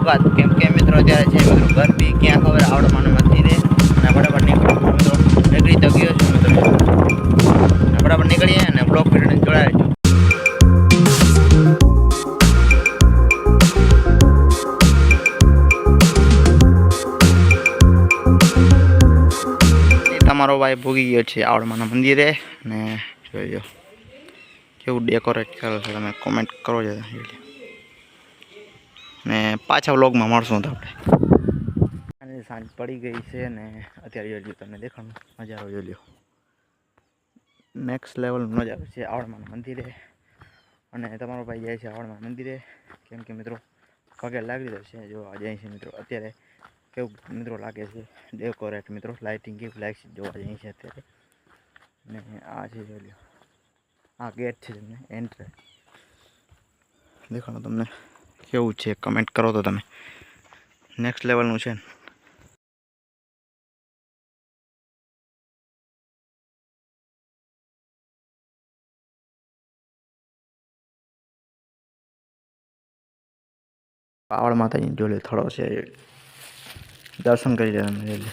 ભોગાત કેમ કે મિત્રો અત્યારે છે મિત્રો ગરબી ક્યાં ખબર આવડે મને મંદિરે અને બરાબર નીકળ્યું મિત્રો નીકળી તો ગયો છું મિત્રો બરાબર નીકળીએ અને બ્લોક પીરિયડ જોડાય છું. તમારો ભાઈ ભોગી ગયો છે આવડમાના મંદિરે ને જોઈ કેવું ડેકોરેટ કરેલું છે તમે કોમેન્ટ કરો છો ને પાછા વ્લોગમાં મળશું તો આપણે સાંજ પડી ગઈ છે ને અત્યારે જોઈ લો તમને દેખાનું નજારો જોઈ લો નેક્સ્ટ લેવલ નજારો છે આવડમાના મંદિરે અને તમારો ભાઈ જાય છે આવડમાના મંદિરે કેમ કે મિત્રો પગે લાગી રહ્યો છે જોવા જાય છે મિત્રો અત્યારે કેવું મિત્રો લાગે છે ડેકોરેટ મિત્રો લાઇટિંગ કેવું લાગે છે જોવા જાય છે અત્યારે ને આ છે જોઈ લો આ ગેટ છે તમને એન્ટ્રે દેખાડો તમને કેવું છે કમેન્ટ કરો તો તમે નેક્સ્ટ લેવલનું છે. પાવડ માતાજી જોડે થોડો છે દર્શન કરી લે તમે એટલે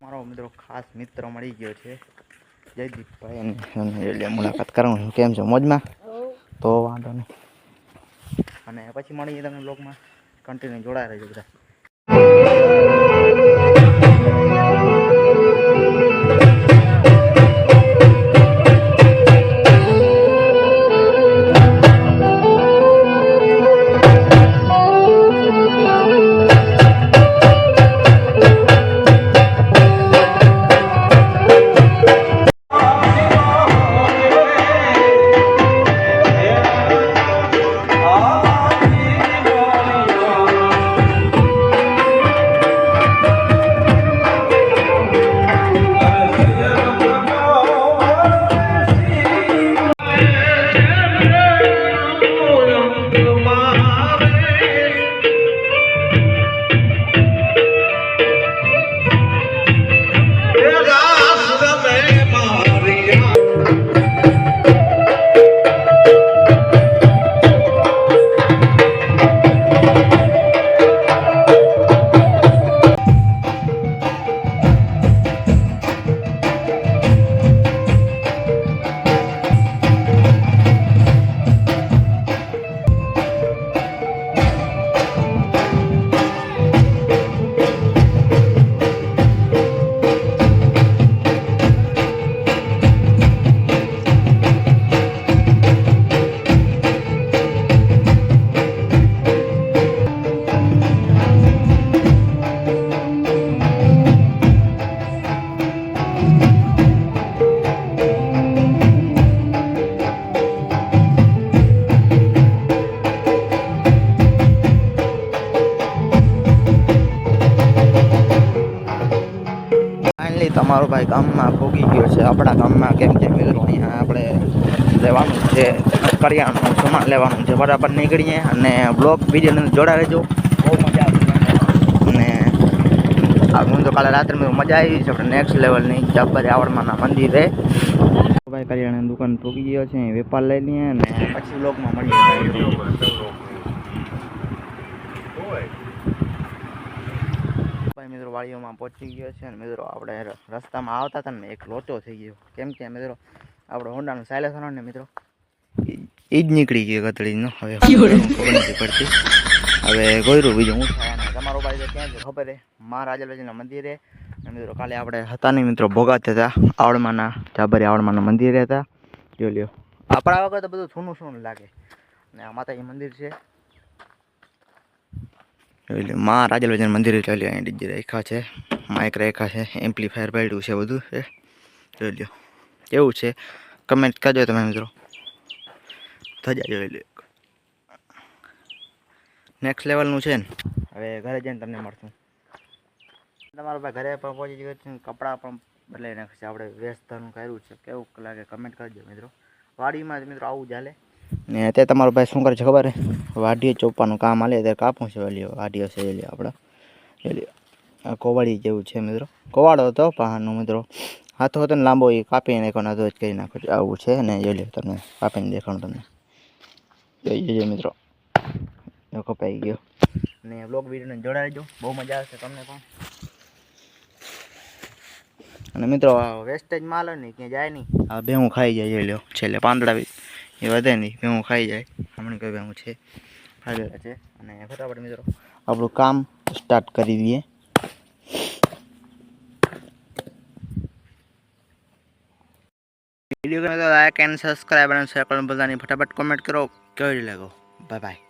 મારો મિત્રો ખાસ મિત્ર મળી ગયો છે જયદીપભાઈ અને એટલે મુલાકાત કરવાનું કેમ છે મોજમાં તો વાંધો નહીં અને પછી મળીએ તમને બ્લોગમાં કન્ટિન્યુ જોડાયા રહેજો બધા. તમારો ભાઈ ગામમાં ભોગી ગયો છે આપણા ગામમાં કેમ કે મિત્રો અહીંયા આપણે લેવાનું છે કરિયાણાનું સામાન લેવાનું છે બરાબર નીકળીએ અને બ્લોગ વિડીયોને જોડા રહેજો બહુ મજા આવશે અને હું તો કાલે રાત્રે મજા આવી છે આપણે નેક્સ્ટ લેવલની જબ્બર આવડમાના મંદિરે ભાઈ કરિયાણાની દુકાન ભોગી ગયો છે વેપાર લઈ લઈએ અને પછી બ્લોગમાં મળીએ. મિત્રો વાડીઓમાં પહોંચી ગયો છે અને મિત્રો આપણે રસ્તામાં આવતા હતા ને એક લોચો થઈ ગયો કેમ કે મિત્રો આપણે હોન્ડાનું સાયલેન્સર ને મિત્રો એ જ નીકળી ગયો ગતડીનો હવે નથી પડતી હવે ગોયરું બીજું હું થાય ને તમારો ભાઈ તો ક્યાં છે ખબર છે મહારાજાજીના મંદિરે મિત્રો કાલે આપણે હતા નહીં મિત્રો ભોગાત હતા આવડમાના જાબરી આવડમાના મંદિરે હતા જો લ્યો આપણા વગર તો બધું સૂનું સૂનું લાગે અને આ માતાજી મંદિર છે એટલે માં રાજલવજન મંદિરે ચાલ્યો અહીં ડીજે રેખા છે માઇક રેખા છે એમ્પ્લીફાયર પડ્યું છે બધું છે જોઈ લો કેવું છે કમેન્ટ કરજો તમે મિત્રો થજા જોઈ લો નેક્સ્ટ લેવલનું છે ને હવે ઘરે જઈને તમને મળશું તમારો ભાઈ ઘરે પણ પહોંચી ગયો છે કપડાં પણ બદલાઈ નાખે છે આપણે વ્યસ્તનું કર્યું છે કેવું લાગે કમેન્ટ કરજો મિત્રો વાડીમાં જ મિત્રો આવું ચાલે ને અત્યારે તમારો ભાઈ શું કરે છે ખબર વાડીએ ચોપવાનું કામ હાલે ત્યારે કાપું છે વાડીઓ છે આપણે કોવાડી જેવું છે મિત્રો કોવાડો હતો પહાડનો મિત્રો હાથો હતો ને લાંબો એ કાપી નાખવાનો હતો જ કરી નાખો આવું છે ને જોઈ લો તમને કાપીને દેખાડું તમને જોઈ જજો મિત્રો કપાઈ ગયો અને બ્લોગ વિડીયોને જોડાઈ દો બહુ મજા આવશે તમને પણ અને મિત્રો વેસ્ટેજ માલ હોય ને ક્યાં જાય નહીં આ ભેહું ખાઈ જાય જોઈ લો છેલ્લે પાંદડા એ વધે નહીં ભેહું ખાઈ જાય હમણાં કઈ ભેહું છે ફાગેલા છે અને ફટાફટ મિત્રો આપણું કામ સ્ટાર્ટ કરી દઈએ વિડીયો ગમે તો લાઈક એન્ડ સબસ્ક્રાઈબ અને શેર કરવાનું ભૂલતા નહીં ફટાફટ કોમેન્ટ કરો કેવી લાગો બાય બાય